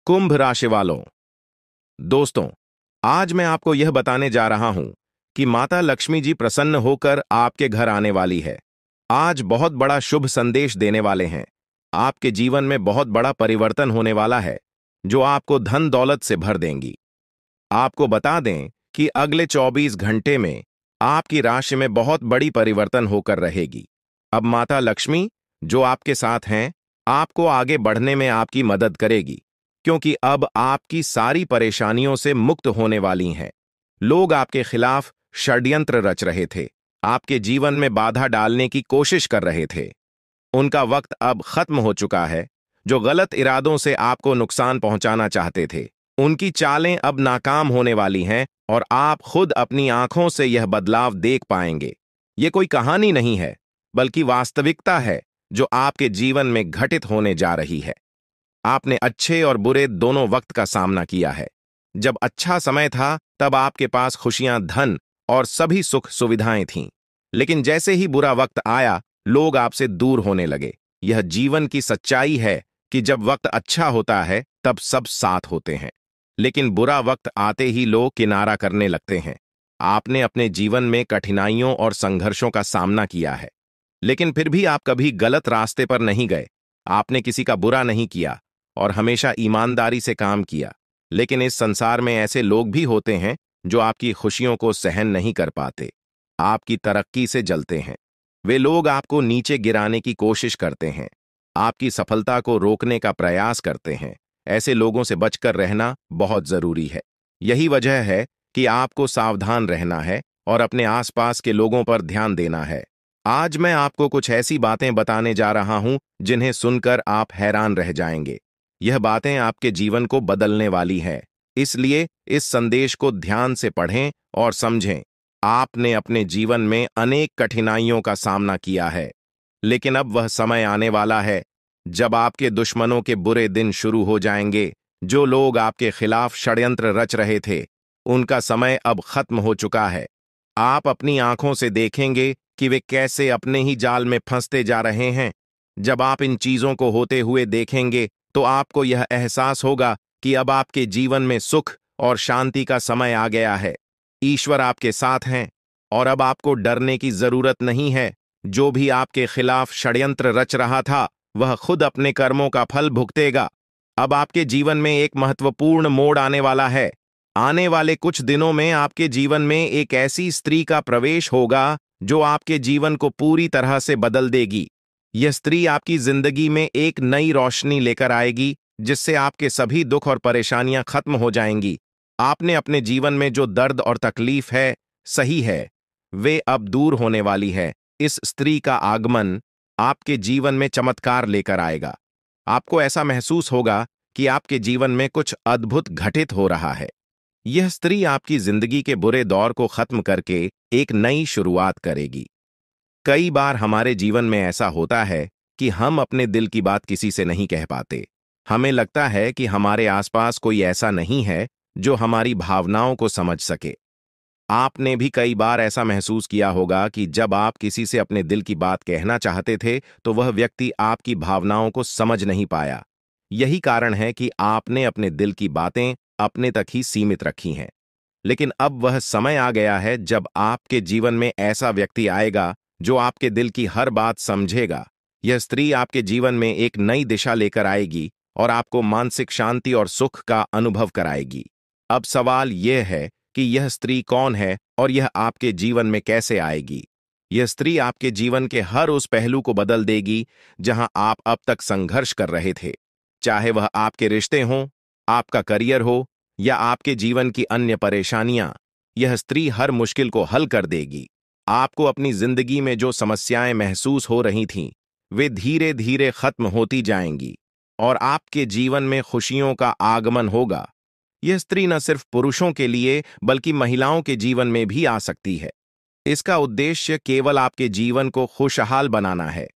कुंभ राशि वालों, दोस्तों, आज मैं आपको यह बताने जा रहा हूं कि माता लक्ष्मी जी प्रसन्न होकर आपके घर आने वाली है। आज बहुत बड़ा शुभ संदेश देने वाले हैं। आपके जीवन में बहुत बड़ा परिवर्तन होने वाला है, जो आपको धन दौलत से भर देंगी। आपको बता दें कि अगले 24 घंटे में आपकी राशि में बहुत बड़ी परिवर्तन होकर रहेगी। अब माता लक्ष्मी, जो आपके साथ हैं, आपको आगे बढ़ने में आपकी मदद करेगी, क्योंकि अब आपकी सारी परेशानियों से मुक्त होने वाली हैं। लोग आपके खिलाफ षड्यंत्र रच रहे थे, आपके जीवन में बाधा डालने की कोशिश कर रहे थे। उनका वक्त अब खत्म हो चुका है। जो गलत इरादों से आपको नुकसान पहुंचाना चाहते थे, उनकी चालें अब नाकाम होने वाली हैं और आप खुद अपनी आंखों से यह बदलाव देख पाएंगे। ये कोई कहानी नहीं है, बल्कि वास्तविकता है जो आपके जीवन में घटित होने जा रही है। आपने अच्छे और बुरे दोनों वक्त का सामना किया है। जब अच्छा समय था, तब आपके पास खुशियां, धन और सभी सुख सुविधाएं थीं। लेकिन जैसे ही बुरा वक्त आया, लोग आपसे दूर होने लगे। यह जीवन की सच्चाई है कि जब वक्त अच्छा होता है, तब सब साथ होते हैं, लेकिन बुरा वक्त आते ही लोग किनारा करने लगते हैं। आपने अपने जीवन में कठिनाइयों और संघर्षों का सामना किया है, लेकिन फिर भी आप कभी गलत रास्ते पर नहीं गए। आपने किसी का बुरा नहीं किया और हमेशा ईमानदारी से काम किया। लेकिन इस संसार में ऐसे लोग भी होते हैं जो आपकी खुशियों को सहन नहीं कर पाते, आपकी तरक्की से जलते हैं। वे लोग आपको नीचे गिराने की कोशिश करते हैं, आपकी सफलता को रोकने का प्रयास करते हैं। ऐसे लोगों से बचकर रहना बहुत जरूरी है। यही वजह है कि आपको सावधान रहना है और अपने आसपास के लोगों पर ध्यान देना है। आज मैं आपको कुछ ऐसी बातें बताने जा रहा हूं जिन्हें सुनकर आप हैरान रह जाएंगे। यह बातें आपके जीवन को बदलने वाली है, इसलिए इस संदेश को ध्यान से पढ़ें और समझें। आपने अपने जीवन में अनेक कठिनाइयों का सामना किया है, लेकिन अब वह समय आने वाला है जब आपके दुश्मनों के बुरे दिन शुरू हो जाएंगे। जो लोग आपके खिलाफ षड्यंत्र रच रहे थे, उनका समय अब खत्म हो चुका है। आप अपनी आंखों से देखेंगे कि वे कैसे अपने ही जाल में फंसते जा रहे हैं। जब आप इन चीजों को होते हुए देखेंगे, तो आपको यह एहसास होगा कि अब आपके जीवन में सुख और शांति का समय आ गया है। ईश्वर आपके साथ हैं और अब आपको डरने की जरूरत नहीं है। जो भी आपके खिलाफ षड्यंत्र रच रहा था, वह खुद अपने कर्मों का फल भुगतेगा। अब आपके जीवन में एक महत्वपूर्ण मोड़ आने वाला है। आने वाले कुछ दिनों में आपके जीवन में एक ऐसी स्त्री का प्रवेश होगा जो आपके जीवन को पूरी तरह से बदल देगी। यह स्त्री आपकी जिंदगी में एक नई रोशनी लेकर आएगी, जिससे आपके सभी दुख और परेशानियां खत्म हो जाएंगी। आपने अपने जीवन में जो दर्द और तकलीफ है, सही है, वे अब दूर होने वाली है। इस स्त्री का आगमन आपके जीवन में चमत्कार लेकर आएगा। आपको ऐसा महसूस होगा कि आपके जीवन में कुछ अद्भुत घटित हो रहा है। यह स्त्री आपकी जिंदगी के बुरे दौर को खत्म करके एक नई शुरुआत करेगी। कई बार हमारे जीवन में ऐसा होता है कि हम अपने दिल की बात किसी से नहीं कह पाते। हमें लगता है कि हमारे आसपास कोई ऐसा नहीं है जो हमारी भावनाओं को समझ सके। आपने भी कई बार ऐसा महसूस किया होगा कि जब आप किसी से अपने दिल की बात कहना चाहते थे, तो वह व्यक्ति आपकी भावनाओं को समझ नहीं पाया। यही कारण है कि आपने अपने दिल की बातें अपने तक ही सीमित रखी हैं। लेकिन अब वह समय आ गया है जब आपके जीवन में ऐसा व्यक्ति आएगा जो आपके दिल की हर बात समझेगा। यह स्त्री आपके जीवन में एक नई दिशा लेकर आएगी और आपको मानसिक शांति और सुख का अनुभव कराएगी। अब सवाल यह है कि यह स्त्री कौन है और यह आपके जीवन में कैसे आएगी। यह स्त्री आपके जीवन के हर उस पहलू को बदल देगी जहां आप अब तक संघर्ष कर रहे थे। चाहे वह आपके रिश्ते हों, आपका करियर हो या आपके जीवन की अन्य परेशानियां, यह स्त्री हर मुश्किल को हल कर देगी। आपको अपनी जिंदगी में जो समस्याएं महसूस हो रही थीं, वे धीरे धीरे खत्म होती जाएंगी और आपके जीवन में खुशियों का आगमन होगा। यह स्त्री न सिर्फ पुरुषों के लिए बल्कि महिलाओं के जीवन में भी आ सकती है। इसका उद्देश्य केवल आपके जीवन को खुशहाल बनाना है।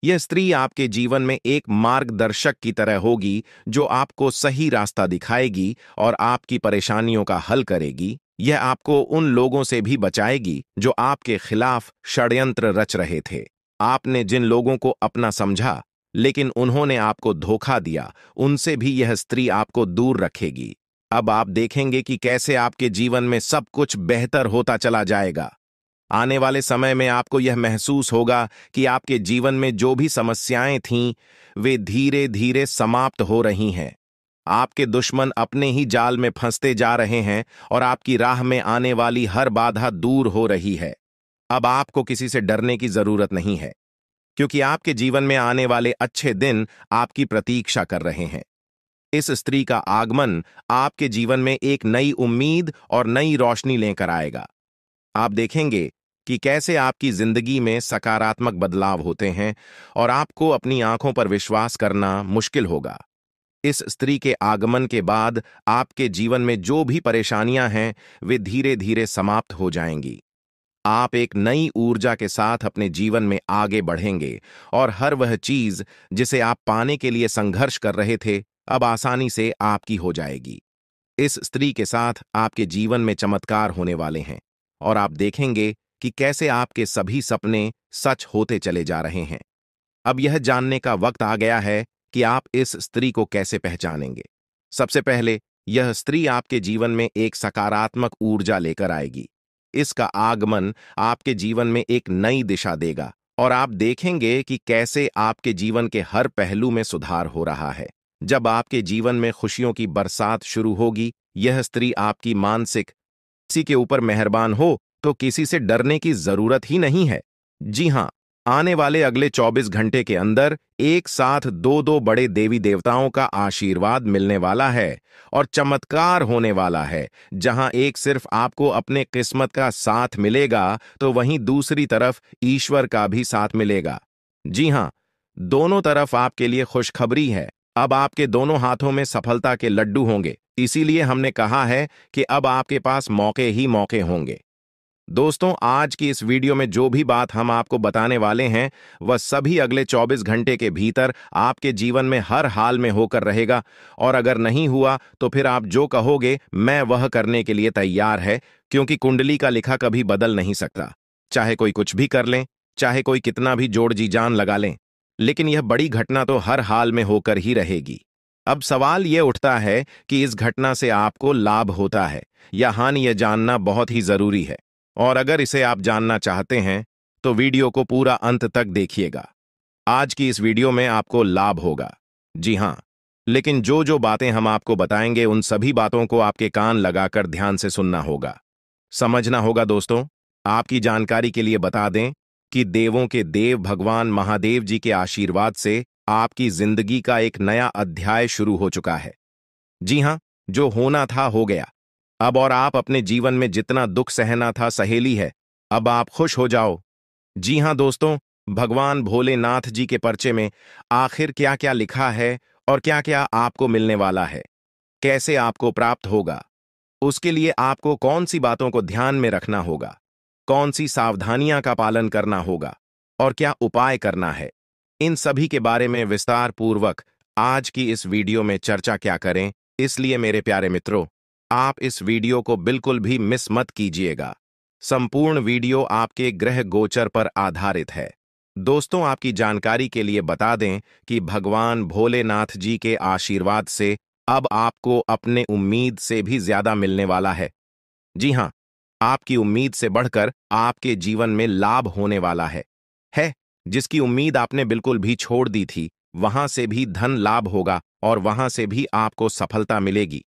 यह स्त्री आपके जीवन में एक मार्गदर्शक की तरह होगी, जो आपको सही रास्ता दिखाएगी और आपकी परेशानियों का हल करेगी। यह आपको उन लोगों से भी बचाएगी जो आपके खिलाफ षड्यंत्र रच रहे थे। आपने जिन लोगों को अपना समझा, लेकिन उन्होंने आपको धोखा दिया, उनसे भी यह स्त्री आपको दूर रखेगी। अब आप देखेंगे कि कैसे आपके जीवन में सब कुछ बेहतर होता चला जाएगा। आने वाले समय में आपको यह महसूस होगा कि आपके जीवन में जो भी समस्याएं थीं, वे धीरे धीरे समाप्त हो रही हैं। आपके दुश्मन अपने ही जाल में फंसते जा रहे हैं और आपकी राह में आने वाली हर बाधा दूर हो रही है। अब आपको किसी से डरने की जरूरत नहीं है, क्योंकि आपके जीवन में आने वाले अच्छे दिन आपकी प्रतीक्षा कर रहे हैं। इस स्त्री का आगमन आपके जीवन में एक नई उम्मीद और नई रोशनी लेकर आएगा। आप देखेंगे कि कैसे आपकी जिंदगी में सकारात्मक बदलाव होते हैं और आपको अपनी आंखों पर विश्वास करना मुश्किल होगा। इस स्त्री के आगमन के बाद आपके जीवन में जो भी परेशानियां हैं, वे धीरे धीरे समाप्त हो जाएंगी। आप एक नई ऊर्जा के साथ अपने जीवन में आगे बढ़ेंगे और हर वह चीज जिसे आप पाने के लिए संघर्ष कर रहे थे, अब आसानी से आपकी हो जाएगी। इस स्त्री के साथ आपके जीवन में चमत्कार होने वाले हैं और आप देखेंगे कि कैसे आपके सभी सपने सच होते चले जा रहे हैं। अब यह जानने का वक्त आ गया है कि आप इस स्त्री को कैसे पहचानेंगे। सबसे पहले, यह स्त्री आपके जीवन में एक सकारात्मक ऊर्जा लेकर आएगी। इसका आगमन आपके जीवन में एक नई दिशा देगा और आप देखेंगे कि कैसे आपके जीवन के हर पहलू में सुधार हो रहा है। जब आपके जीवन में खुशियों की बरसात शुरू होगी, यह स्त्री आपकी मानसिक किसी के ऊपर मेहरबान हो तो किसी से डरने की जरूरत ही नहीं है। जी हां, आने वाले अगले 24 घंटे के अंदर एक साथ दो बड़े देवी देवताओं का आशीर्वाद मिलने वाला है और चमत्कार होने वाला है। जहां एक सिर्फ आपको अपने किस्मत का साथ मिलेगा, तो वहीं दूसरी तरफ ईश्वर का भी साथ मिलेगा। जी हां, दोनों तरफ आपके लिए खुशखबरी है। अब आपके दोनों हाथों में सफलता के लड्डू होंगे। इसीलिए हमने कहा है कि अब आपके पास मौके ही मौके होंगे। दोस्तों, आज की इस वीडियो में जो भी बात हम आपको बताने वाले हैं, वह सभी अगले 24 घंटे के भीतर आपके जीवन में हर हाल में होकर रहेगा। और अगर नहीं हुआ तो फिर आप जो कहोगे, मैं वह करने के लिए तैयार है, क्योंकि कुंडली का लिखा कभी बदल नहीं सकता। चाहे कोई कुछ भी कर लें, चाहे कोई कितना भी जोड़ जी जान लगा लें, लेकिन यह बड़ी घटना तो हर हाल में होकर ही रहेगी। अब सवाल यह उठता है कि इस घटना से आपको लाभ होता है या हानि, यह जानना बहुत ही जरूरी है। और अगर इसे आप जानना चाहते हैं तो वीडियो को पूरा अंत तक देखिएगा। आज की इस वीडियो में आपको लाभ होगा। जी हां, लेकिन जो जो बातें हम आपको बताएंगे, उन सभी बातों को आपके कान लगाकर ध्यान से सुनना होगा, समझना होगा। दोस्तों, आपकी जानकारी के लिए बता दें कि देवों के देव भगवान महादेव जी के आशीर्वाद से आपकी जिंदगी का एक नया अध्याय शुरू हो चुका है। जी हां, जो होना था हो गया अब, और आप अपने जीवन में जितना दुख सहना था सहेली है। अब आप खुश हो जाओ। जी हां दोस्तों, भगवान भोलेनाथ जी के पर्चे में आखिर क्या क्या लिखा है और क्या क्या आपको मिलने वाला है, कैसे आपको प्राप्त होगा, उसके लिए आपको कौन सी बातों को ध्यान में रखना होगा, कौन सी सावधानियां का पालन करना होगा और क्या उपाय करना है, इन सभी के बारे में विस्तार पूर्वक आज की इस वीडियो में चर्चा क्या करें। इसलिए मेरे प्यारे मित्रों, आप इस वीडियो को बिल्कुल भी मिस मत कीजिएगा। संपूर्ण वीडियो आपके ग्रह गोचर पर आधारित है। दोस्तों, आपकी जानकारी के लिए बता दें कि भगवान भोलेनाथ जी के आशीर्वाद से अब आपको अपने उम्मीद से भी ज्यादा मिलने वाला है। जी हां, आपकी उम्मीद से बढ़कर आपके जीवन में लाभ होने वाला है। जिसकी उम्मीद आपने बिल्कुल भी छोड़ दी थी, वहां से भी धन लाभ होगा और वहां से भी आपको सफलता मिलेगी,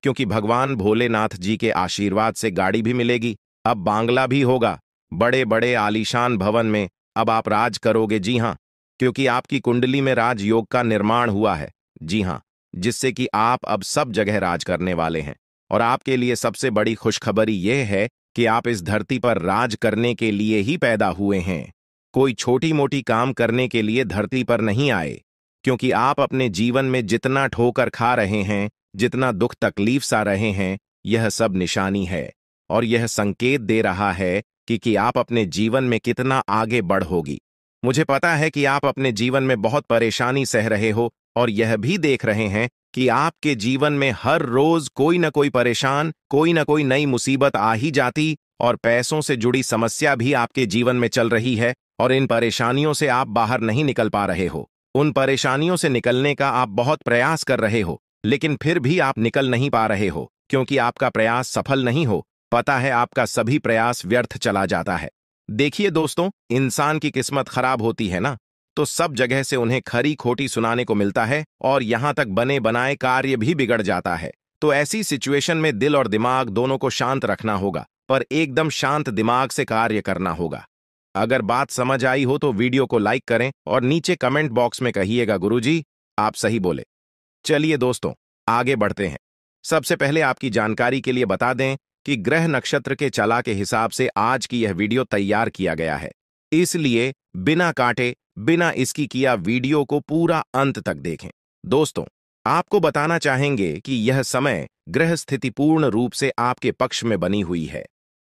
क्योंकि भगवान भोलेनाथ जी के आशीर्वाद से गाड़ी भी मिलेगी। अब बांग्ला भी होगा। बड़े बड़े आलीशान भवन में अब आप राज करोगे। जी हां, क्योंकि आपकी कुंडली में राजयोग का निर्माण हुआ है। जी हां, जिससे कि आप अब सब जगह राज करने वाले हैं। और आपके लिए सबसे बड़ी खुशखबरी यह है कि आप इस धरती पर राज करने के लिए ही पैदा हुए हैं। कोई छोटी मोटी काम करने के लिए धरती पर नहीं आए, क्योंकि आप अपने जीवन में जितना ठोकर खा रहे हैं, जितना दुख तकलीफ सा रहे हैं, यह सब निशानी है और यह संकेत दे रहा है कि आप अपने जीवन में कितना आगे बढ़ोगी। मुझे पता है कि आप अपने जीवन में बहुत परेशानी सह रहे हो और यह भी देख रहे हैं कि आपके जीवन में हर रोज कोई न कोई परेशान, कोई न कोई नई मुसीबत आ ही जाती और पैसों से जुड़ी समस्या भी आपके जीवन में चल रही है और इन परेशानियों से आप बाहर नहीं निकल पा रहे हो। उन परेशानियों से निकलने का आप बहुत प्रयास कर रहे हो, लेकिन फिर भी आप निकल नहीं पा रहे हो क्योंकि आपका प्रयास सफल नहीं हो। पता है, आपका सभी प्रयास व्यर्थ चला जाता है। देखिए दोस्तों, इंसान की किस्मत खराब होती है ना, तो सब जगह से उन्हें खरी खोटी सुनाने को मिलता है और यहां तक बने बनाए कार्य भी बिगड़ जाता है। तो ऐसी सिचुएशन में दिल और दिमाग दोनों को शांत रखना होगा, पर एकदम शांत दिमाग से कार्य करना होगा। अगर बात समझ आई हो तो वीडियो को लाइक करें और नीचे कमेंट बॉक्स में कहिएगा गुरुजी आप सही बोले। चलिए दोस्तों, आगे बढ़ते हैं। सबसे पहले आपकी जानकारी के लिए बता दें कि ग्रह नक्षत्र के चला के हिसाब से आज की यह वीडियो तैयार किया गया है, इसलिए बिना काटे बिना इसकी किया वीडियो को पूरा अंत तक देखें। दोस्तों, आपको बताना चाहेंगे कि यह समय ग्रह स्थिति पूर्ण रूप से आपके पक्ष में बनी हुई है।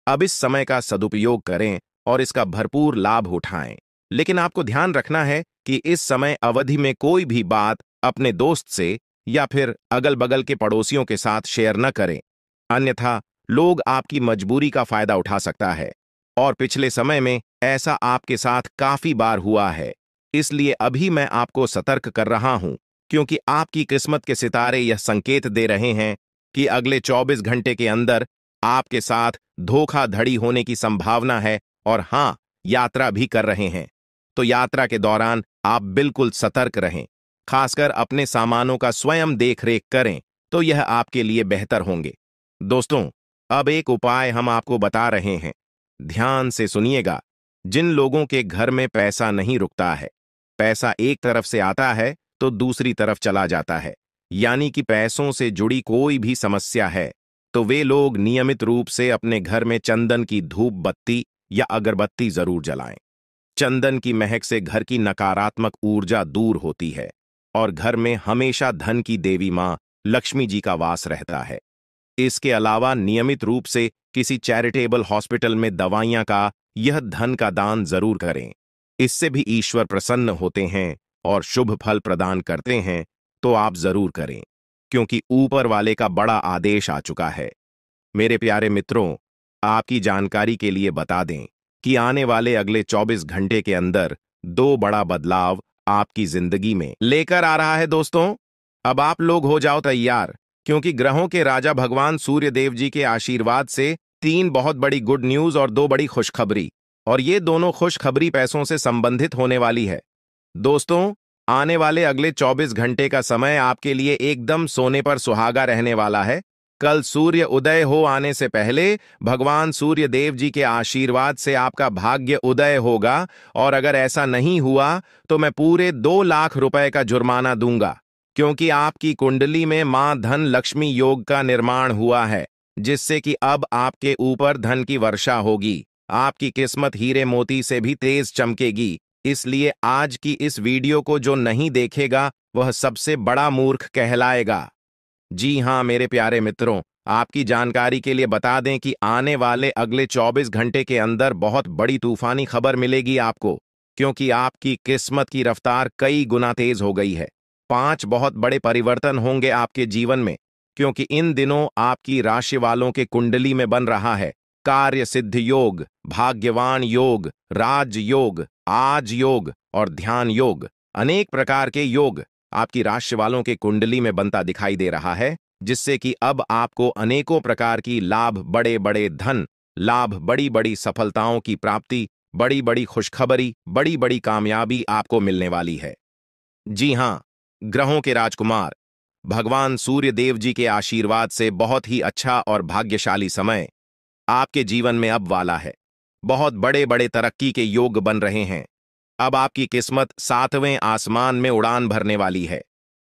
अब इस समय का सदुपयोग करें और इसका भरपूर लाभ उठाएं। लेकिन आपको ध्यान रखना है कि इस समय अवधि में कोई भी बात अपने दोस्त से या फिर अगल बगल के पड़ोसियों के साथ शेयर न करें, अन्यथा लोग आपकी मजबूरी का फायदा उठा सकता है। और पिछले समय में ऐसा आपके साथ काफी बार हुआ है, इसलिए अभी मैं आपको सतर्क कर रहा हूं, क्योंकि आपकी किस्मत के सितारे यह संकेत दे रहे हैं कि अगले 24 घंटे के अंदर आपके साथ धोखाधड़ी होने की संभावना है। और हां, यात्रा भी कर रहे हैं, तो यात्रा के दौरान आप बिल्कुल सतर्क रहें। खासकर अपने सामानों का स्वयं देखरेख करें, तो यह आपके लिए बेहतर होंगे। दोस्तों, अब एक उपाय हम आपको बता रहे हैं, ध्यान से सुनिएगा। जिन लोगों के घर में पैसा नहीं रुकता है, पैसा एक तरफ से आता है तो दूसरी तरफ चला जाता है, यानी कि पैसों से जुड़ी कोई भी समस्या है, तो वे लोग नियमित रूप से अपने घर में चंदन की धूप बत्ती या अगरबत्ती जरूर जलाएं। चंदन की महक से घर की नकारात्मक ऊर्जा दूर होती है और घर में हमेशा धन की देवी मां लक्ष्मी जी का वास रहता है। इसके अलावा नियमित रूप से किसी चैरिटेबल हॉस्पिटल में दवाइयां का यह धन का दान जरूर करें। इससे भी ईश्वर प्रसन्न होते हैं और शुभ फल प्रदान करते हैं, तो आप जरूर करें, क्योंकि ऊपर वाले का बड़ा आदेश आ चुका है। मेरे प्यारे मित्रों, आपकी जानकारी के लिए बता दें कि आने वाले अगले 24 घंटे के अंदर दो बड़ा बदलाव आपकी जिंदगी में लेकर आ रहा है। दोस्तों, अब आप लोग हो जाओ तैयार, क्योंकि ग्रहों के राजा भगवान सूर्य देव जी के आशीर्वाद से 3 बहुत बड़ी गुड न्यूज और 2 बड़ी खुशखबरी, और ये दोनों खुशखबरी पैसों से संबंधित होने वाली है। दोस्तों, आने वाले अगले 24 घंटे का समय आपके लिए एकदम सोने पर सुहागा रहने वाला है। कल सूर्य उदय हो आने से पहले भगवान सूर्य देव जी के आशीर्वाद से आपका भाग्य उदय होगा, और अगर ऐसा नहीं हुआ तो मैं पूरे 2 लाख रुपए का जुर्माना दूंगा, क्योंकि आपकी कुंडली में मां धन लक्ष्मी योग का निर्माण हुआ है, जिससे कि अब आपके ऊपर धन की वर्षा होगी। आपकी किस्मत हीरे मोती से भी तेज चमकेगी। इसलिए आज की इस वीडियो को जो नहीं देखेगा वह सबसे बड़ा मूर्ख कहलाएगा। जी हां मेरे प्यारे मित्रों, आपकी जानकारी के लिए बता दें कि आने वाले अगले 24 घंटे के अंदर बहुत बड़ी तूफानी खबर मिलेगी आपको, क्योंकि आपकी किस्मत की रफ्तार कई गुना तेज हो गई है। 5 बहुत बड़े परिवर्तन होंगे आपके जीवन में, क्योंकि इन दिनों आपकी राशि वालों के कुंडली में बन रहा है कार्य सिद्ध योग, भाग्यवान योग, राज योग, आज योग और ध्यान योग। अनेक प्रकार के योग आपकी राशि वालों के कुंडली में बनता दिखाई दे रहा है, जिससे कि अब आपको अनेकों प्रकार की लाभ, बड़े बड़े धन लाभ, बड़ी बड़ी सफलताओं की प्राप्ति, बड़ी बड़ी खुशखबरी, बड़ी बड़ी कामयाबी आपको मिलने वाली है। जी हां, ग्रहों के राजकुमार भगवान सूर्य देव जी के आशीर्वाद से बहुत ही अच्छा और भाग्यशाली समय आपके जीवन में अब वाला है। बहुत बड़े बड़े तरक्की के योग बन रहे हैं। अब आपकी किस्मत 7वें आसमान में उड़ान भरने वाली है,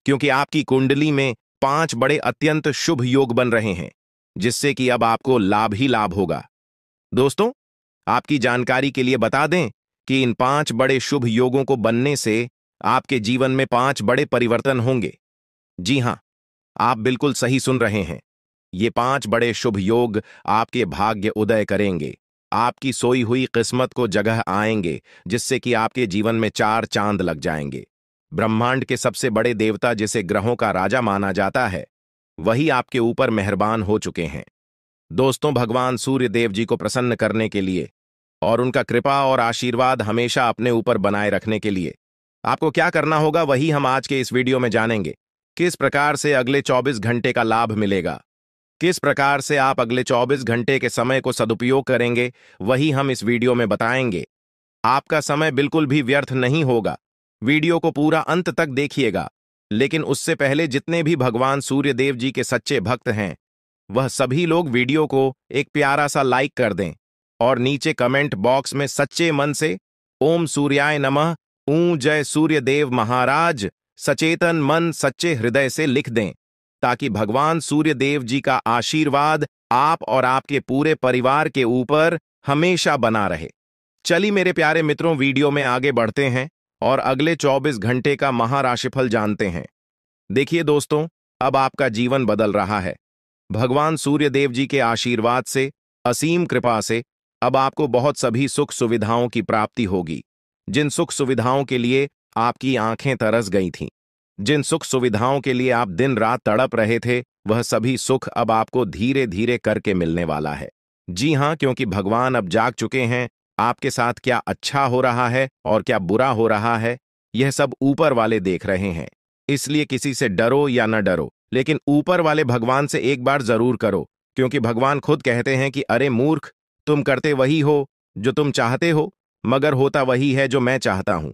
क्योंकि आपकी कुंडली में 5 बड़े अत्यंत शुभ योग बन रहे हैं, जिससे कि अब आपको लाभ ही लाभ होगा। दोस्तों, आपकी जानकारी के लिए बता दें कि इन 5 बड़े शुभ योगों को बनने से आपके जीवन में 5 बड़े परिवर्तन होंगे। जी हां, आप बिल्कुल सही सुन रहे हैं। ये 5 बड़े शुभ योग आपके भाग्य उदय करेंगे, आपकी सोई हुई किस्मत को जगह आएंगे, जिससे कि आपके जीवन में 4 चांद लग जाएंगे। ब्रह्मांड के सबसे बड़े देवता, जिसे ग्रहों का राजा माना जाता है, वही आपके ऊपर मेहरबान हो चुके हैं। दोस्तों, भगवान सूर्य देव जी को प्रसन्न करने के लिए और उनका कृपा और आशीर्वाद हमेशा अपने ऊपर बनाए रखने के लिए आपको क्या करना होगा वही हम आज के इस वीडियो में जानेंगे। किस प्रकार से अगले 24 घंटे का लाभ मिलेगा, किस प्रकार से आप अगले 24 घंटे के समय को सदुपयोग करेंगे, वही हम इस वीडियो में बताएंगे। आपका समय बिल्कुल भी व्यर्थ नहीं होगा। वीडियो को पूरा अंत तक देखिएगा। लेकिन उससे पहले जितने भी भगवान सूर्य देव जी के सच्चे भक्त हैं, वह सभी लोग वीडियो को एक प्यारा सा लाइक कर दें और नीचे कमेंट बॉक्स में सच्चे मन से ओम सूर्याय नमः, जय सूर्य देव महाराज, सचेतन मन सच्चे हृदय से लिख दें, ताकि भगवान सूर्य देव जी का आशीर्वाद आप और आपके पूरे परिवार के ऊपर हमेशा बना रहे। चलिए मेरे प्यारे मित्रों, वीडियो में आगे बढ़ते हैं और अगले 24 घंटे का महाराशिफल जानते हैं। देखिए दोस्तों, अब आपका जीवन बदल रहा है। भगवान सूर्य देव जी के आशीर्वाद से, असीम कृपा से अब आपको बहुत सभी सुख सुविधाओं की प्राप्ति होगी। जिन सुख सुविधाओं के लिए आपकी आंखें तरस गई थीं, जिन सुख सुविधाओं के लिए आप दिन रात तड़प रहे थे, वह सभी सुख अब आपको धीरे धीरे करके मिलने वाला है। जी हां, क्योंकि भगवान अब जाग चुके हैं। आपके साथ क्या अच्छा हो रहा है और क्या बुरा हो रहा है, यह सब ऊपर वाले देख रहे हैं। इसलिए किसी से डरो या न डरो, लेकिन ऊपर वाले भगवान से एक बार जरूर करो, क्योंकि भगवान खुद कहते हैं कि अरे मूर्ख, तुम करते वही हो जो तुम चाहते हो, मगर होता वही है जो मैं चाहता हूं।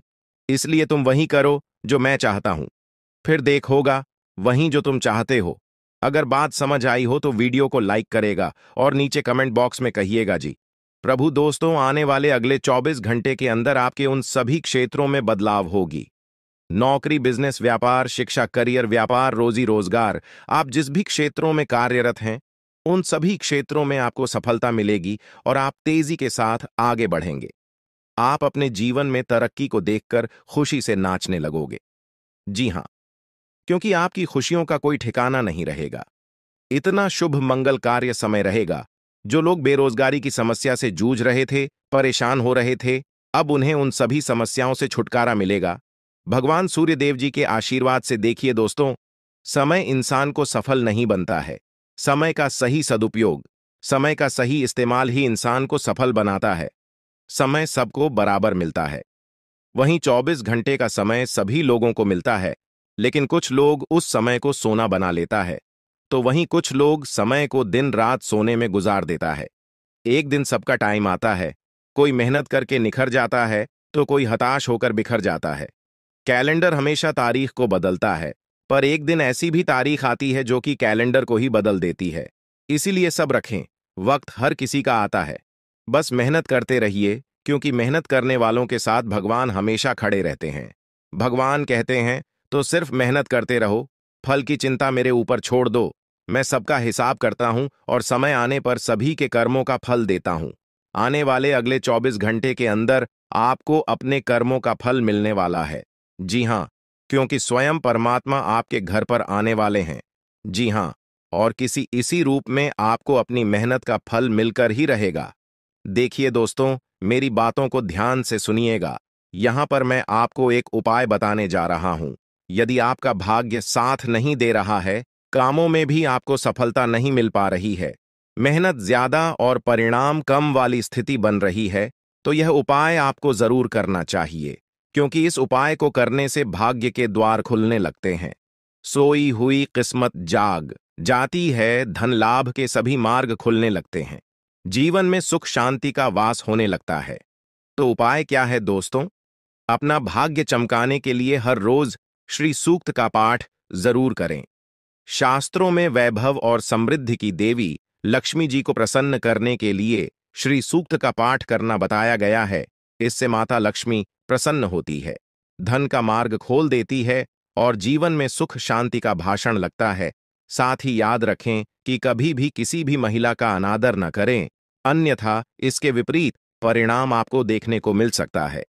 इसलिए तुम वही करो जो मैं चाहता हूं, फिर देख होगा वही जो तुम चाहते हो। अगर बात समझ आई हो तो वीडियो को लाइक करेगा और नीचे कमेंट बॉक्स में कहिएगा जी। प्रभु दोस्तों, आने वाले अगले 24 घंटे के अंदर आपके उन सभी क्षेत्रों में बदलाव होगी। नौकरी, बिजनेस, व्यापार, शिक्षा, करियर, व्यापार, रोजी रोजगार, आप जिस भी क्षेत्रों में कार्यरत हैं, उन सभी क्षेत्रों में आपको सफलता मिलेगी और आप तेजी के साथ आगे बढ़ेंगे। आप अपने जीवन में तरक्की को देखकर खुशी से नाचने लगोगे। जी हां, क्योंकि आपकी खुशियों का कोई ठिकाना नहीं रहेगा। इतना शुभ मंगल कार्य समय रहेगा। जो लोग बेरोजगारी की समस्या से जूझ रहे थे, परेशान हो रहे थे, अब उन्हें उन सभी समस्याओं से छुटकारा मिलेगा भगवान सूर्य देव जी के आशीर्वाद से। देखिए दोस्तों, समय इंसान को सफल नहीं बनता है। समय का सही सदुपयोग, समय का सही इस्तेमाल ही इंसान को सफल बनाता है। समय सबको बराबर मिलता है। वहीं 24 घंटे का समय सभी लोगों को मिलता है, लेकिन कुछ लोग उस समय को सोना बना लेता है, तो वहीं कुछ लोग समय को दिन रात सोने में गुजार देता है। एक दिन सबका टाइम आता है, कोई मेहनत करके निखर जाता है तो कोई हताश होकर बिखर जाता है। कैलेंडर हमेशा तारीख को बदलता है, पर एक दिन ऐसी भी तारीख आती है जो कि कैलेंडर को ही बदल देती है। इसीलिए सब रखें, वक्त हर किसी का आता है। बस मेहनत करते रहिए, क्योंकि मेहनत करने वालों के साथ भगवान हमेशा खड़े रहते हैं। भगवान कहते हैं तो सिर्फ मेहनत करते रहो, फल की चिंता मेरे ऊपर छोड़ दो। मैं सबका हिसाब करता हूं और समय आने पर सभी के कर्मों का फल देता हूं। आने वाले अगले 24 घंटे के अंदर आपको अपने कर्मों का फल मिलने वाला है। जी हां, क्योंकि स्वयं परमात्मा आपके घर पर आने वाले हैं। जी हां, और किसी इसी रूप में आपको अपनी मेहनत का फल मिलकर ही रहेगा। देखिए दोस्तों, मेरी बातों को ध्यान से सुनिएगा। यहां पर मैं आपको एक उपाय बताने जा रहा हूं। यदि आपका भाग्य साथ नहीं दे रहा है, कामों में भी आपको सफलता नहीं मिल पा रही है, मेहनत ज्यादा और परिणाम कम वाली स्थिति बन रही है, तो यह उपाय आपको जरूर करना चाहिए, क्योंकि इस उपाय को करने से भाग्य के द्वार खुलने लगते हैं। सोई हुई किस्मत जाग जाती है, धन लाभ के सभी मार्ग खुलने लगते हैं, जीवन में सुख शांति का वास होने लगता है। तो उपाय क्या है दोस्तों? अपना भाग्य चमकाने के लिए हर रोज श्री सूक्त का पाठ जरूर करें। शास्त्रों में वैभव और समृद्धि की देवी लक्ष्मी जी को प्रसन्न करने के लिए श्री सूक्त का पाठ करना बताया गया है। इससे माता लक्ष्मी प्रसन्न होती है, धन का मार्ग खोल देती है और जीवन में सुख शांति का भाषण लगता है। साथ ही याद रखें कि कभी भी किसी भी महिला का अनादर न करें, अन्यथा इसके विपरीत परिणाम आपको देखने को मिल सकता है।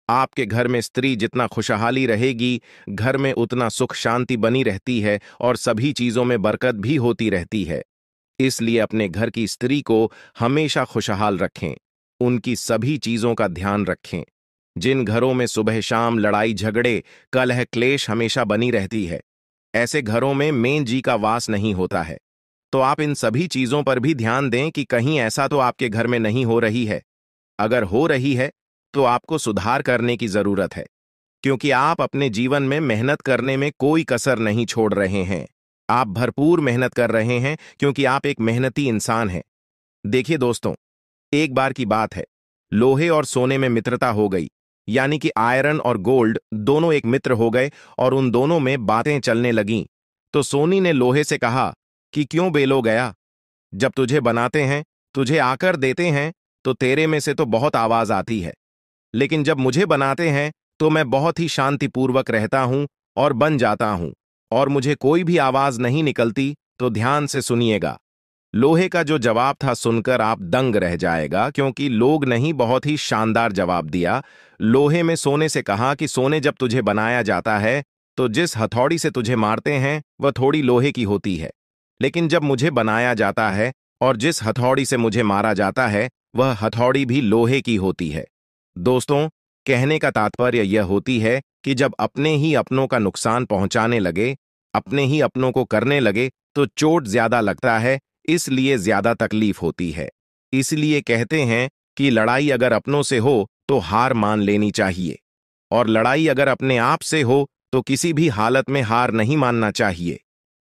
आपके घर में स्त्री जितना खुशहाली रहेगी, घर में उतना सुख शांति बनी रहती है और सभी चीजों में बरकत भी होती रहती है। इसलिए अपने घर की स्त्री को हमेशा खुशहाल रखें, उनकी सभी चीजों का ध्यान रखें। जिन घरों में सुबह शाम लड़ाई झगड़े कलह क्लेश हमेशा बनी रहती है, ऐसे घरों में मेन जी का वास नहीं होता है। तो आप इन सभी चीजों पर भी ध्यान दें कि कहीं ऐसा तो आपके घर में नहीं हो रही है। अगर हो रही है तो आपको सुधार करने की जरूरत है। क्योंकि आप अपने जीवन में मेहनत करने में कोई कसर नहीं छोड़ रहे हैं। आप भरपूर मेहनत कर रहे हैं क्योंकि आप एक मेहनती इंसान हैं। देखिए दोस्तों, एक बार की बात है, लोहे और सोने में मित्रता हो गई, यानी कि आयरन और गोल्ड दोनों एक मित्र हो गए और उन दोनों में बातें चलने लगीं। तो सोनी ने लोहे से कहा कि क्यों बेलो गया, जब तुझे बनाते हैं, तुझे आकर देते हैं, तो तेरे में से तो बहुत आवाज आती है, लेकिन जब मुझे बनाते हैं तो मैं बहुत ही शांतिपूर्वक रहता हूं और बन जाता हूं, और मुझे कोई भी आवाज नहीं निकलती। तो ध्यान से सुनिएगा। लोहे का जो जवाब था सुनकर आप दंग रह जाएगा, क्योंकि लोग नहीं, बहुत ही शानदार जवाब दिया। लोहे में सोने से कहा कि सोने, जब तुझे बनाया जाता है तो जिस हथौड़ी से तुझे मारते हैं वह थोड़ी लोहे की होती है, लेकिन जब मुझे बनाया जाता है और जिस हथौड़ी से मुझे मारा जाता है वह हथौड़ी भी लोहे की होती है। दोस्तों, कहने का तात्पर्य यह होती है कि जब अपने ही अपनों का नुकसान पहुंचाने लगे, अपने ही अपनों को करने लगे, तो चोट ज्यादा लगता है, इसलिए ज्यादा तकलीफ होती है। इसलिए कहते हैं कि लड़ाई अगर अपनों से हो तो हार मान लेनी चाहिए, और लड़ाई अगर अपने आप से हो तो किसी भी हालत में हार नहीं मानना चाहिए।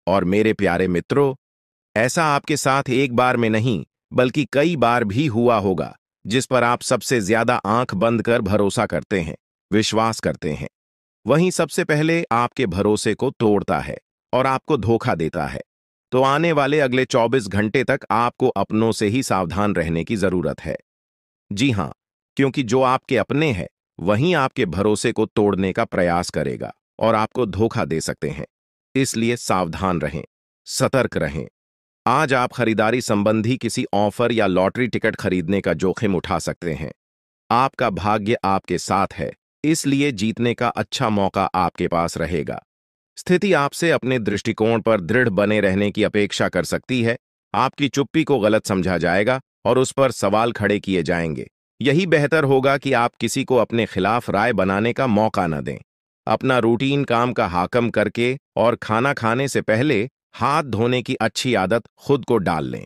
और मेरे प्यारे मित्रों, ऐसा आपके साथ एक बार में नहीं बल्कि कई बार भी हुआ होगा, जिस पर आप सबसे ज्यादा आंख बंद कर भरोसा करते हैं, विश्वास करते हैं, वहीं सबसे पहले आपके भरोसे को तोड़ता है और आपको धोखा देता है। तो आने वाले अगले 24 घंटे तक आपको अपनों से ही सावधान रहने की जरूरत है। जी हां, क्योंकि जो आपके अपने हैं वहीं आपके भरोसे को तोड़ने का प्रयास करेगा और आपको धोखा दे सकते हैं। इसलिए सावधान रहें, सतर्क रहें। आज आप खरीदारी संबंधी किसी ऑफर या लॉटरी टिकट खरीदने का जोखिम उठा सकते हैं। आपका भाग्य आपके साथ है, इसलिए जीतने का अच्छा मौका आपके पास रहेगा। स्थिति आपसे अपने दृष्टिकोण पर दृढ़ बने रहने की अपेक्षा कर सकती है। आपकी चुप्पी को गलत समझा जाएगा और उस पर सवाल खड़े किए जाएंगे। यही बेहतर होगा कि आप किसी को अपने खिलाफ राय बनाने का मौका न दें। अपना रूटीन काम का हाकम करके और खाना खाने से पहले हाथ धोने की अच्छी आदत खुद को डाल लें,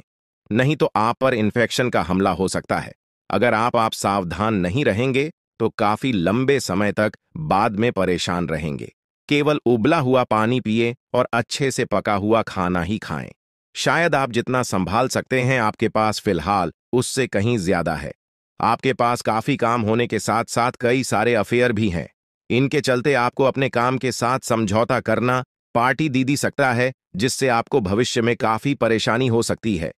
नहीं तो आप पर इन्फेक्शन का हमला हो सकता है। अगर आप सावधान नहीं रहेंगे तो काफी लंबे समय तक बाद में परेशान रहेंगे। केवल उबला हुआ पानी पिए और अच्छे से पका हुआ खाना ही खाएं। शायद आप जितना संभाल सकते हैं आपके पास फिलहाल उससे कहीं ज्यादा है। आपके पास काफी काम होने के साथ साथ कई सारे अफेयर भी हैं। इनके चलते आपको अपने काम के साथ समझौता करना पार्टी दीदी सकता है, जिससे आपको भविष्य में काफी परेशानी हो सकती है।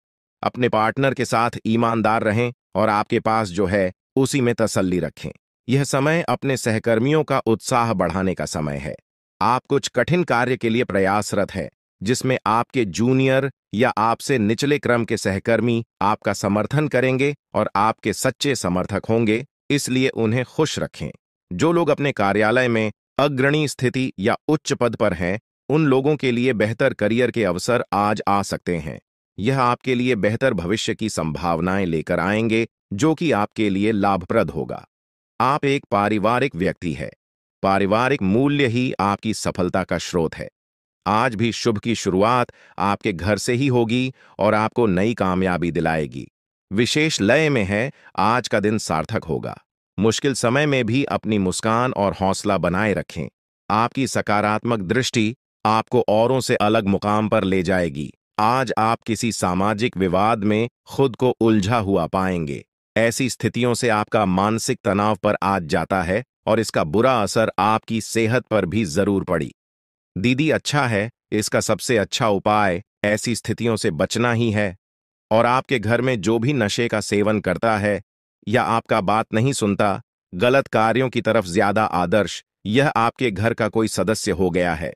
अपने पार्टनर के साथ ईमानदार रहें और आपके पास जो है उसी में तसल्ली रखें। यह समय अपने सहकर्मियों का उत्साह बढ़ाने का समय है। आप कुछ कठिन कार्य के लिए प्रयासरत हैं, जिसमें आपके जूनियर या आपसे निचले क्रम के सहकर्मी आपका समर्थन करेंगे और आपके सच्चे समर्थक होंगे, इसलिए उन्हें खुश रखें। जो लोग अपने कार्यालय में अग्रणी स्थिति या उच्च पद पर हैं, उन लोगों के लिए बेहतर करियर के अवसर आज आ सकते हैं। यह आपके लिए बेहतर भविष्य की संभावनाएं लेकर आएंगे, जो कि आपके लिए लाभप्रद होगा। आप एक पारिवारिक व्यक्ति हैं। पारिवारिक मूल्य ही आपकी सफलता का स्रोत है। आज भी शुभ की शुरुआत आपके घर से ही होगी और आपको नई कामयाबी दिलाएगी। विशेष लय में है, आज का दिन सार्थक होगा। मुश्किल समय में भी अपनी मुस्कान और हौसला बनाए रखें। आपकी सकारात्मक दृष्टि आपको औरों से अलग मुकाम पर ले जाएगी। आज आप किसी सामाजिक विवाद में खुद को उलझा हुआ पाएंगे। ऐसी स्थितियों से आपका मानसिक तनाव पर आज जाता है और इसका बुरा असर आपकी सेहत पर भी जरूर पड़ी। दीदी, अच्छा है, इसका सबसे अच्छा उपाय ऐसी स्थितियों से बचना ही है। और आपके घर में जो भी नशे का सेवन करता है या आपका बात नहीं सुनता, गलत कार्यों की तरफ ज्यादा आदर्श, यह आपके घर का कोई सदस्य हो गया है।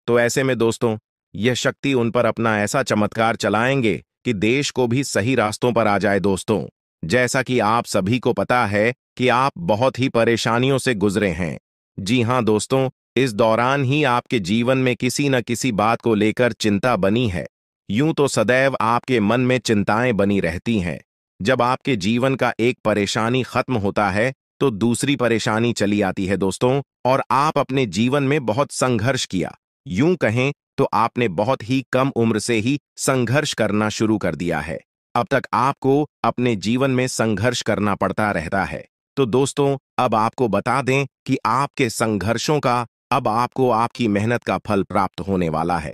तो ऐसे में दोस्तों, यह शक्ति उन पर अपना ऐसा चमत्कार चलाएंगे कि देश को भी सही रास्तों पर आ जाए। दोस्तों, जैसा कि आप सभी को पता है कि आप बहुत ही परेशानियों से गुजरे हैं। जी हां दोस्तों, इस दौरान ही आपके जीवन में किसी न किसी बात को लेकर चिंता बनी है। यूं तो सदैव आपके मन में चिंताएं बनी रहती हैं। जब आपके जीवन का एक परेशानी खत्म होता है तो दूसरी परेशानी चली आती है दोस्तों, और आप अपने जीवन में बहुत संघर्ष किया। यूं कहें तो आपने बहुत ही कम उम्र से ही संघर्ष करना शुरू कर दिया है। अब तक आपको अपने जीवन में संघर्ष करना पड़ता रहता है। तो दोस्तों, अब आपको बता दें कि आपके संघर्षों का अब आपको आपकी मेहनत का फल प्राप्त होने वाला है।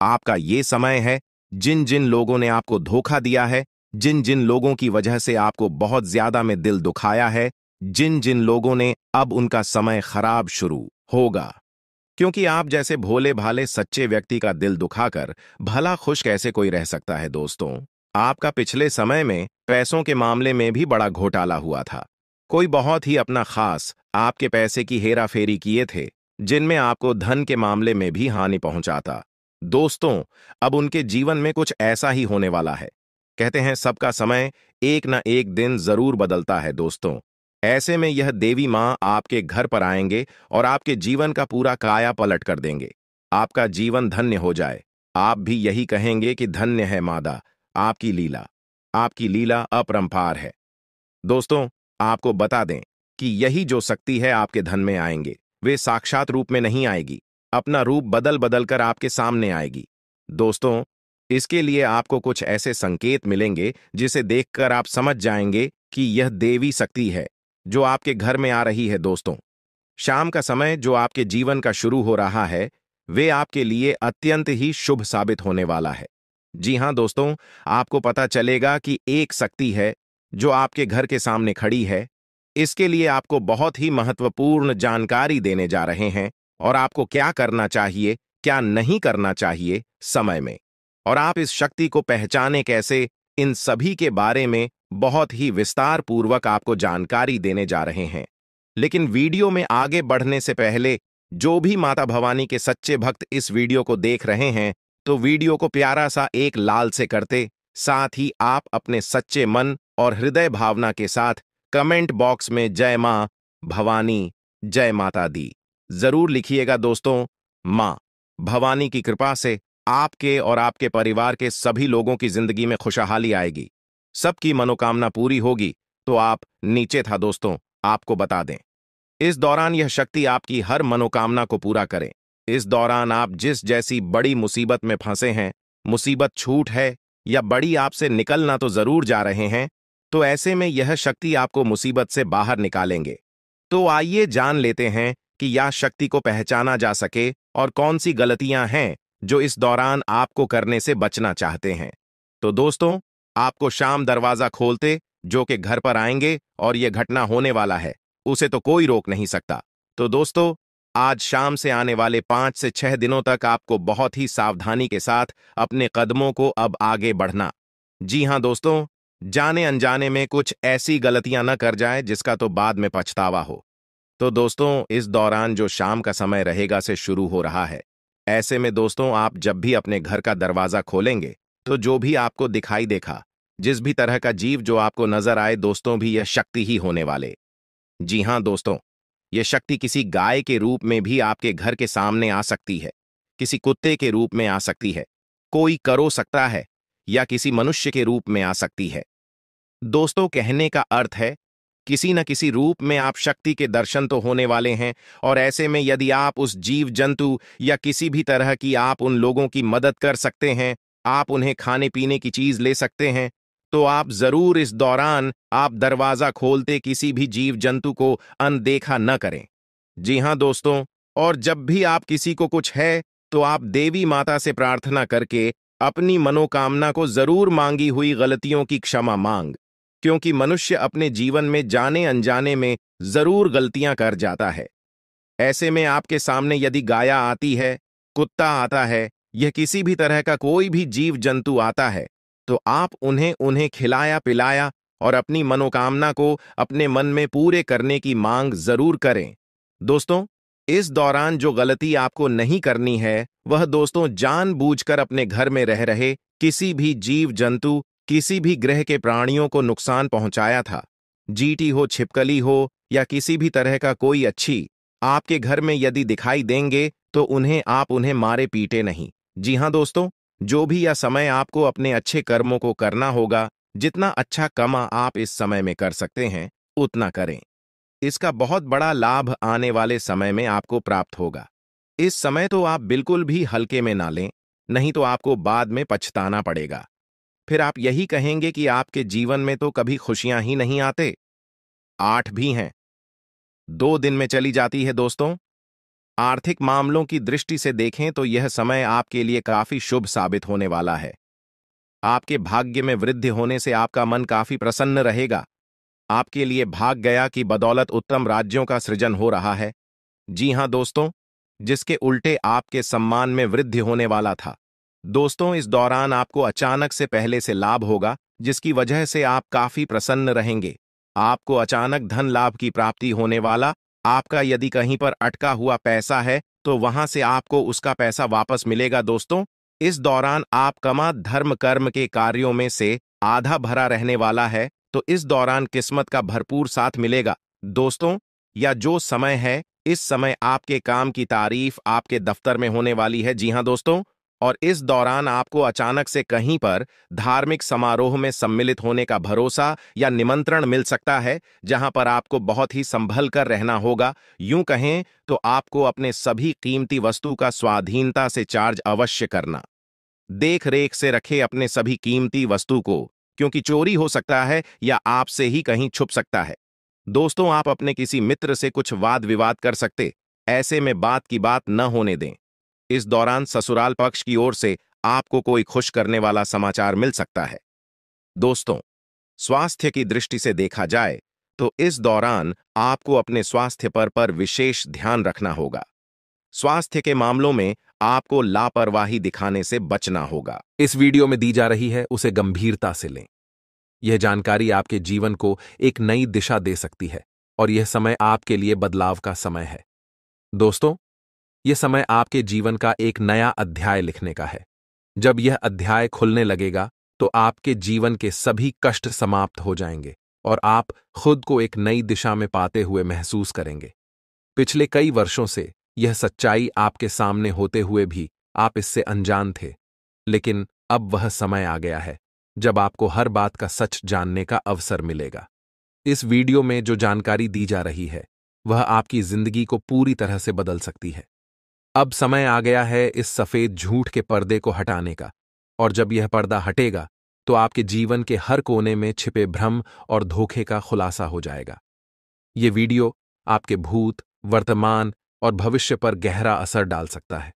आपका ये समय है, जिन जिन लोगों ने आपको धोखा दिया है, जिन जिन लोगों की वजह से आपको बहुत ज्यादा में दिल दुखाया है, जिन जिन लोगों ने अब उनका समय खराब शुरू होगा। क्योंकि आप जैसे भोले भाले सच्चे व्यक्ति का दिल दुखाकर भला खुश कैसे कोई रह सकता है दोस्तों। आपका पिछले समय में पैसों के मामले में भी बड़ा घोटाला हुआ था। कोई बहुत ही अपना खास आपके पैसे की हेरा फेरी किए थे, जिनमें आपको धन के मामले में भी हानि पहुंचाता। दोस्तों, अब उनके जीवन में कुछ ऐसा ही होने वाला है। कहते हैं सबका समय एक न एक दिन जरूर बदलता है दोस्तों। ऐसे में यह देवी माँ आपके घर पर आएंगे और आपके जीवन का पूरा काया पलट कर देंगे। आपका जीवन धन्य हो जाए। आप भी यही कहेंगे कि धन्य है मादा, आपकी लीला। आपकी लीला अपरंपार है। दोस्तों, आपको बता दें कि यही जो शक्ति है आपके धन में आएंगे, वे साक्षात रूप में नहीं आएगी, अपना रूप बदल बदल कर आपके सामने आएगी। दोस्तों, इसके लिए आपको कुछ ऐसे संकेत मिलेंगे जिसे देखकर आप समझ जाएंगे कि यह देवी शक्ति है जो आपके घर में आ रही है। दोस्तों, शाम का समय जो आपके जीवन का शुरू हो रहा है, वे आपके लिए अत्यंत ही शुभ साबित होने वाला है। जी हां दोस्तों, आपको पता चलेगा कि एक शक्ति है जो आपके घर के सामने खड़ी है। इसके लिए आपको बहुत ही महत्वपूर्ण जानकारी देने जा रहे हैं और आपको क्या करना चाहिए, क्या नहीं करना चाहिए समय में, और आप इस शक्ति को पहचाने कैसे, इन सभी के बारे में बहुत ही विस्तार पूर्वक आपको जानकारी देने जा रहे हैं। लेकिन वीडियो में आगे बढ़ने से पहले जो भी माता भवानी के सच्चे भक्त इस वीडियो को देख रहे हैं, तो वीडियो को प्यारा सा एक लाल से करते, साथ ही आप अपने सच्चे मन और हृदय भावना के साथ कमेंट बॉक्स में जय मां भवानी, जय माता दी जरूर लिखिएगा दोस्तों। मां भवानी की कृपा से आपके और आपके परिवार के सभी लोगों की जिंदगी में खुशहाली आएगी, सबकी मनोकामना पूरी होगी। तो आप नीचे था दोस्तों, आपको बता दें, इस दौरान यह शक्ति आपकी हर मनोकामना को पूरा करे। इस दौरान आप जिस जैसी बड़ी मुसीबत में फंसे हैं, मुसीबत छूट है या बड़ी आपसे निकलना तो जरूर जा रहे हैं, तो ऐसे में यह शक्ति आपको मुसीबत से बाहर निकालेंगे। तो आइए जान लेते हैं कि यह शक्ति को पहचाना जा सके और कौन सी गलतियां हैं जो इस दौरान आपको करने से बचना चाहते हैं। तो दोस्तों, आपको शाम दरवाजा खोलते जो कि घर पर आएंगे और यह घटना होने वाला है, उसे तो कोई रोक नहीं सकता। तो दोस्तों, आज शाम से आने वाले 5 से 6 दिनों तक आपको बहुत ही सावधानी के साथ अपने कदमों को अब आगे बढ़ना। जी हां दोस्तों, जाने अनजाने में कुछ ऐसी गलतियां न कर जाए जिसका तो बाद में पछतावा हो। तो दोस्तों, इस दौरान जो शाम का समय रहेगा से शुरू हो रहा है। ऐसे में दोस्तों, आप जब भी अपने घर का दरवाजा खोलेंगे, तो जो भी आपको दिखाई देखा, जिस भी तरह का जीव जो आपको नजर आए दोस्तों, भी यह शक्ति ही होने वाले। जी हां दोस्तों, यह शक्ति किसी गाय के रूप में भी आपके घर के सामने आ सकती है, किसी कुत्ते के रूप में आ सकती है, कोई करो सकता है, या किसी मनुष्य के रूप में आ सकती है। दोस्तों, कहने का अर्थ है किसी न किसी रूप में आप शक्ति के दर्शन तो होने वाले हैं, और ऐसे में यदि आप उस जीव जंतु या किसी भी तरह की आप उन लोगों की मदद कर सकते हैं, आप उन्हें खाने पीने की चीज ले सकते हैं, तो आप जरूर इस दौरान आप दरवाजा खोलते किसी भी जीव जंतु को अनदेखा न करें। जी हां दोस्तों, और जब भी आप किसी को कुछ है, तो आप देवी माता से प्रार्थना करके अपनी मनोकामना को जरूर मांगी हुई गलतियों की क्षमा मांग, क्योंकि मनुष्य अपने जीवन में जाने अनजाने में जरूर गलतियां कर जाता है। ऐसे में आपके सामने यदि गाया आती है, कुत्ता आता है, यह किसी भी तरह का कोई भी जीव जंतु आता है, तो आप उन्हें उन्हें खिलाया पिलाया और अपनी मनोकामना को अपने मन में पूरे करने की मांग जरूर करें। दोस्तों, इस दौरान जो गलती आपको नहीं करनी है, वह दोस्तों जानबूझकर अपने घर में रह रहे किसी भी जीव जंतु, किसी भी ग्रह के प्राणियों को नुकसान पहुंचाया था। जीटी हो, छिपकली हो, या किसी भी तरह का कोई अच्छी आपके घर में यदि दिखाई देंगे, तो आप उन्हें मारे पीटे नहीं। जी हां दोस्तों, जो भी यह समय आपको अपने अच्छे कर्मों को करना होगा, जितना अच्छा कमा आप इस समय में कर सकते हैं, उतना करें। इसका बहुत बड़ा लाभ आने वाले समय में आपको प्राप्त होगा। इस समय तो आप बिल्कुल भी हल्के में ना लें, नहीं तो आपको बाद में पछताना पड़ेगा। फिर आप यही कहेंगे कि आपके जीवन में तो कभी खुशियां ही नहीं आते। 8 भी हैं। 2 दिन में चली जाती है दोस्तों। आर्थिक मामलों की दृष्टि से देखें तो यह समय आपके लिए काफी शुभ साबित होने वाला है। आपके भाग्य में वृद्धि होने से आपका मन काफी प्रसन्न रहेगा। आपके लिए भाग गया की बदौलत उत्तम राज्यों का सृजन हो रहा है। जी हां दोस्तों, जिसके उल्टे आपके सम्मान में वृद्धि होने वाला था। दोस्तों, इस दौरान आपको अचानक से पहले से लाभ होगा, जिसकी वजह से आप काफी प्रसन्न रहेंगे। आपको अचानक धन लाभ की प्राप्ति होने वाला। आपका यदि कहीं पर अटका हुआ पैसा है तो वहां से आपको उसका पैसा वापस मिलेगा। दोस्तों, इस दौरान आप कमा धर्म कर्म के कार्यों में से आधा भरा रहने वाला है, तो इस दौरान किस्मत का भरपूर साथ मिलेगा। दोस्तों, या जो समय है, इस समय आपके काम की तारीफ आपके दफ्तर में होने वाली है। जी हां दोस्तों, और इस दौरान आपको अचानक से कहीं पर धार्मिक समारोह में सम्मिलित होने का भरोसा या निमंत्रण मिल सकता है, जहां पर आपको बहुत ही संभल कर रहना होगा। यूं कहें तो आपको अपने सभी कीमती वस्तु का स्वाधीनता से चार्ज अवश्य करना। देख रेख से रखे अपने सभी कीमती वस्तु को, क्योंकि चोरी हो सकता है या आपसे ही कहीं छुप सकता है। दोस्तों, आप अपने किसी मित्र से कुछ वाद विवाद कर सकते, ऐसे में बात की बात न होने दें। इस दौरान ससुराल पक्ष की ओर से आपको कोई खुश करने वाला समाचार मिल सकता है। दोस्तों, स्वास्थ्य की दृष्टि से देखा जाए तो इस दौरान आपको अपने स्वास्थ्य पर विशेष ध्यान रखना होगा। स्वास्थ्य के मामलों में आपको लापरवाही दिखाने से बचना होगा। इस वीडियो में दी जा रही है उसे गंभीरता से लें। यह जानकारी आपके जीवन को एक नई दिशा दे सकती है और यह समय आपके लिए बदलाव का समय है। दोस्तों, यह समय आपके जीवन का एक नया अध्याय लिखने का है। जब यह अध्याय खुलने लगेगा तो आपके जीवन के सभी कष्ट समाप्त हो जाएंगे और आप खुद को एक नई दिशा में पाते हुए महसूस करेंगे। पिछले कई वर्षों से यह सच्चाई आपके सामने होते हुए भी आप इससे अनजान थे, लेकिन अब वह समय आ गया है जब आपको हर बात का सच जानने का अवसर मिलेगा। इस वीडियो में जो जानकारी दी जा रही है वह आपकी जिंदगी को पूरी तरह से बदल सकती है। अब समय आ गया है इस सफेद झूठ के पर्दे को हटाने का, और जब यह पर्दा हटेगा तो आपके जीवन के हर कोने में छिपे भ्रम और धोखे का खुलासा हो जाएगा। यह वीडियो आपके भूत, वर्तमान और भविष्य पर गहरा असर डाल सकता है।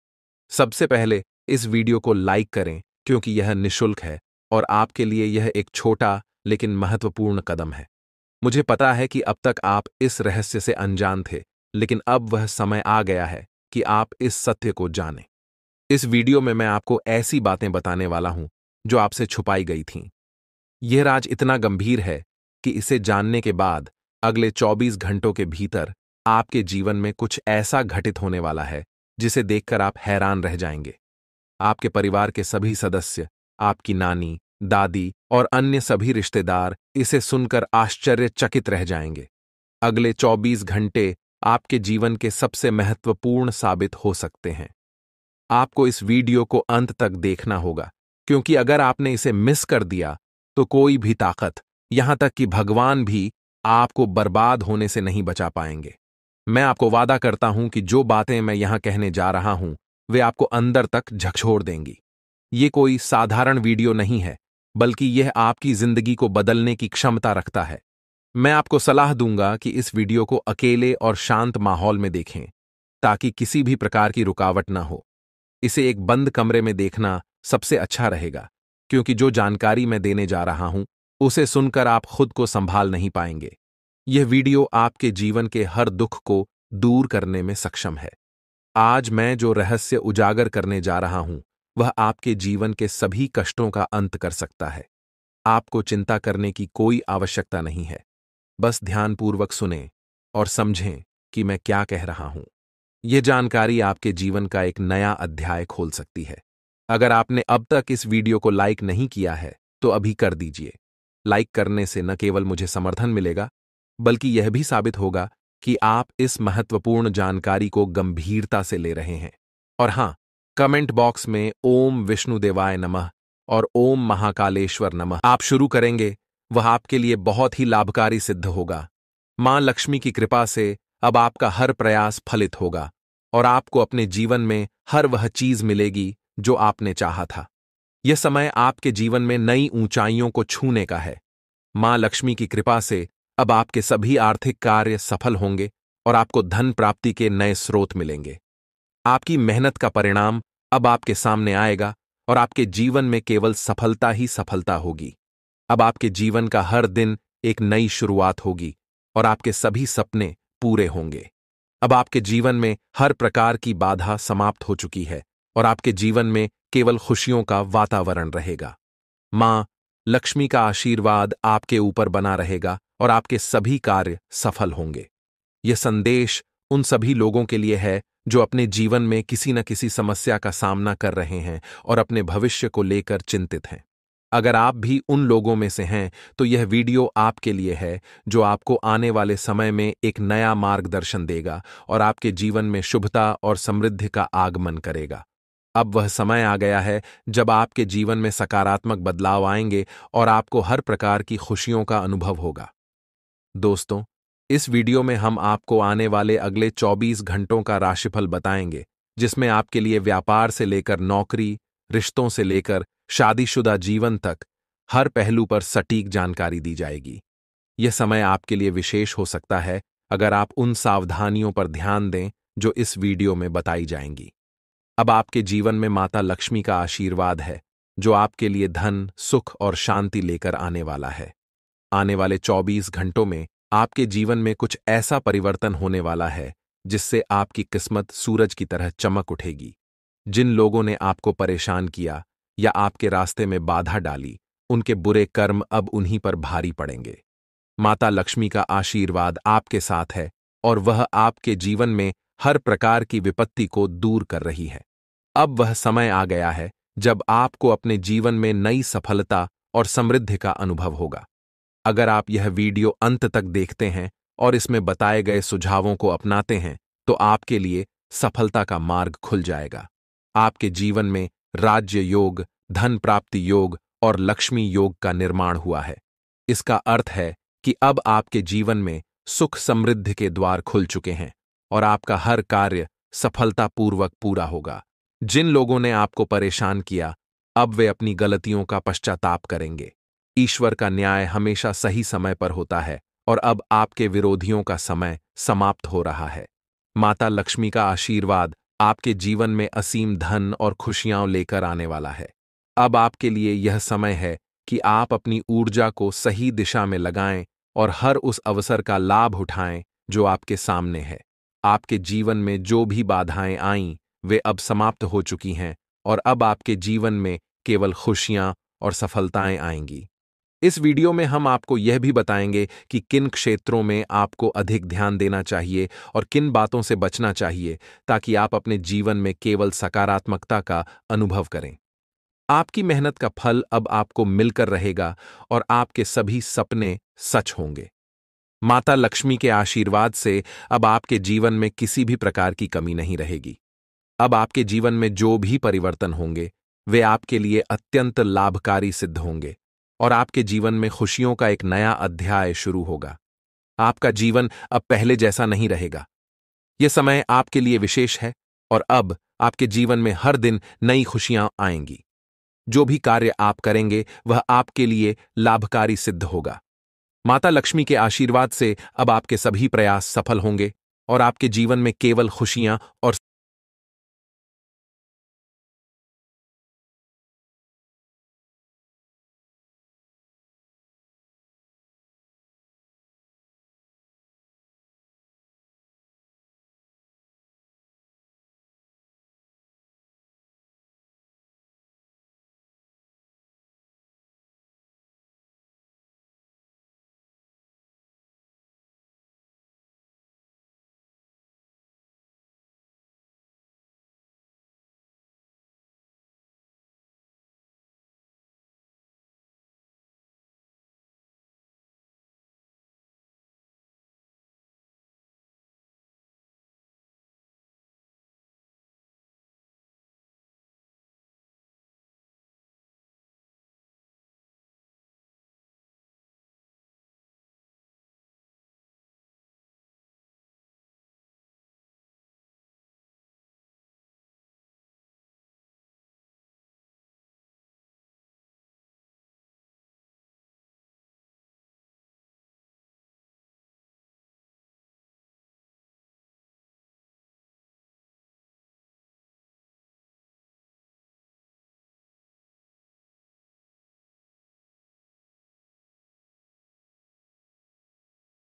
सबसे पहले इस वीडियो को लाइक करें, क्योंकि यह निःशुल्क है और आपके लिए यह एक छोटा लेकिन महत्वपूर्ण कदम है। मुझे पता है कि अब तक आप इस रहस्य से अनजान थे, लेकिन अब वह समय आ गया है कि आप इस सत्य को जानें। इस वीडियो में मैं आपको ऐसी बातें बताने वाला हूं जो आपसे छुपाई गई थीं। यह राज इतना गंभीर है कि इसे जानने के बाद अगले 24 घंटों के भीतर आपके जीवन में कुछ ऐसा घटित होने वाला है जिसे देखकर आप हैरान रह जाएंगे। आपके परिवार के सभी सदस्य, आपकी नानी, दादी और अन्य सभी रिश्तेदार इसे सुनकर आश्चर्यचकित रह जाएंगे। अगले 24 घंटे आपके जीवन के सबसे महत्वपूर्ण साबित हो सकते हैं। आपको इस वीडियो को अंत तक देखना होगा, क्योंकि अगर आपने इसे मिस कर दिया तो कोई भी ताकत, यहां तक कि भगवान भी, आपको बर्बाद होने से नहीं बचा पाएंगे। मैं आपको वादा करता हूं कि जो बातें मैं यहां कहने जा रहा हूं वे आपको अंदर तक झकझोर देंगी। ये कोई साधारण वीडियो नहीं है, बल्कि यह आपकी जिंदगी को बदलने की क्षमता रखता है। मैं आपको सलाह दूंगा कि इस वीडियो को अकेले और शांत माहौल में देखें, ताकि किसी भी प्रकार की रुकावट ना हो। इसे एक बंद कमरे में देखना सबसे अच्छा रहेगा, क्योंकि जो जानकारी मैं देने जा रहा हूं उसे सुनकर आप खुद को संभाल नहीं पाएंगे। यह वीडियो आपके जीवन के हर दुख को दूर करने में सक्षम है। आज मैं जो रहस्य उजागर करने जा रहा हूं वह आपके जीवन के सभी कष्टों का अंत कर सकता है। आपको चिंता करने की कोई आवश्यकता नहीं है। बस ध्यानपूर्वक सुनें और समझें कि मैं क्या कह रहा हूं। यह जानकारी आपके जीवन का एक नया अध्याय खोल सकती है। अगर आपने अब तक इस वीडियो को लाइक नहीं किया है तो अभी कर दीजिए। लाइक करने से न केवल मुझे समर्थन मिलेगा, बल्कि यह भी साबित होगा कि आप इस महत्वपूर्ण जानकारी को गंभीरता से ले रहे हैं। और हां, कमेंट बॉक्स में ओम विष्णुदेवाय नमः और ओम महाकालेश्वर नमः आप शुरू करेंगे, वह आपके लिए बहुत ही लाभकारी सिद्ध होगा। मां लक्ष्मी की कृपा से अब आपका हर प्रयास फलित होगा और आपको अपने जीवन में हर वह चीज मिलेगी जो आपने चाहा था। यह समय आपके जीवन में नई ऊंचाइयों को छूने का है। मां लक्ष्मी की कृपा से अब आपके सभी आर्थिक कार्य सफल होंगे और आपको धन प्राप्ति के नए स्रोत मिलेंगे। आपकी मेहनत का परिणाम अब आपके सामने आएगा और आपके जीवन में केवल सफलता ही सफलता होगी। अब आपके जीवन का हर दिन एक नई शुरुआत होगी और आपके सभी सपने पूरे होंगे। अब आपके जीवन में हर प्रकार की बाधा समाप्त हो चुकी है और आपके जीवन में केवल खुशियों का वातावरण रहेगा। मां लक्ष्मी का आशीर्वाद आपके ऊपर बना रहेगा और आपके सभी कार्य सफल होंगे। यह संदेश उन सभी लोगों के लिए है जो अपने जीवन में किसी न किसी समस्या का सामना कर रहे हैं और अपने भविष्य को लेकर चिंतित हैं। अगर आप भी उन लोगों में से हैं तो यह वीडियो आपके लिए है, जो आपको आने वाले समय में एक नया मार्गदर्शन देगा और आपके जीवन में शुभता और समृद्धि का आगमन करेगा। अब वह समय आ गया है जब आपके जीवन में सकारात्मक बदलाव आएंगे और आपको हर प्रकार की खुशियों का अनुभव होगा। दोस्तों, इस वीडियो में हम आपको आने वाले अगले 24 घंटों का राशिफल बताएंगे, जिसमें आपके लिए व्यापार से लेकर नौकरी, रिश्तों से लेकर शादीशुदा जीवन तक हर पहलू पर सटीक जानकारी दी जाएगी। यह समय आपके लिए विशेष हो सकता है अगर आप उन सावधानियों पर ध्यान दें जो इस वीडियो में बताई जाएंगी। अब आपके जीवन में माता लक्ष्मी का आशीर्वाद है, जो आपके लिए धन, सुख और शांति लेकर आने वाला है। आने वाले 24 घंटों में आपके जीवन में कुछ ऐसा परिवर्तन होने वाला है जिससे आपकी किस्मत सूरज की तरह चमक उठेगी। जिन लोगों ने आपको परेशान किया या आपके रास्ते में बाधा डाली, उनके बुरे कर्म अब उन्हीं पर भारी पड़ेंगे। माता लक्ष्मी का आशीर्वाद आपके साथ है और वह आपके जीवन में हर प्रकार की विपत्ति को दूर कर रही है। अब वह समय आ गया है जब आपको अपने जीवन में नई सफलता और समृद्धि का अनुभव होगा। अगर आप यह वीडियो अंत तक देखते हैं और इसमें बताए गए सुझावों को अपनाते हैं तो आपके लिए सफलता का मार्ग खुल जाएगा। आपके जीवन में राज्य योग, धन प्राप्ति योग और लक्ष्मी योग का निर्माण हुआ है। इसका अर्थ है कि अब आपके जीवन में सुख समृद्धि के द्वार खुल चुके हैं और आपका हर कार्य सफलतापूर्वक पूरा होगा। जिन लोगों ने आपको परेशान किया, अब वे अपनी गलतियों का पश्चाताप करेंगे। ईश्वर का न्याय हमेशा सही समय पर होता है और अब आपके विरोधियों का समय समाप्त हो रहा है। माता लक्ष्मी का आशीर्वाद आपके जीवन में असीम धन और खुशियां लेकर आने वाला है। अब आपके लिए यह समय है कि आप अपनी ऊर्जा को सही दिशा में लगाएं और हर उस अवसर का लाभ उठाएं जो आपके सामने है। आपके जीवन में जो भी बाधाएं आईं, वे अब समाप्त हो चुकी हैं और अब आपके जीवन में केवल खुशियां और सफलताएं आएंगी। इस वीडियो में हम आपको यह भी बताएंगे कि किन क्षेत्रों में आपको अधिक ध्यान देना चाहिए और किन बातों से बचना चाहिए, ताकि आप अपने जीवन में केवल सकारात्मकता का अनुभव करें। आपकी मेहनत का फल अब आपको मिलकर रहेगा और आपके सभी सपने सच होंगे। माता लक्ष्मी के आशीर्वाद से अब आपके जीवन में किसी भी प्रकार की कमी नहीं रहेगी। अब आपके जीवन में जो भी परिवर्तन होंगे, वे आपके लिए अत्यंत लाभकारी सिद्ध होंगे और आपके जीवन में खुशियों का एक नया अध्याय शुरू होगा। आपका जीवन अब पहले जैसा नहीं रहेगा। यह समय आपके लिए विशेष है और अब आपके जीवन में हर दिन नई खुशियां आएंगी। जो भी कार्य आप करेंगे वह आपके लिए लाभकारी सिद्ध होगा। माता लक्ष्मी के आशीर्वाद से अब आपके सभी प्रयास सफल होंगे और आपके जीवन में केवल खुशियां और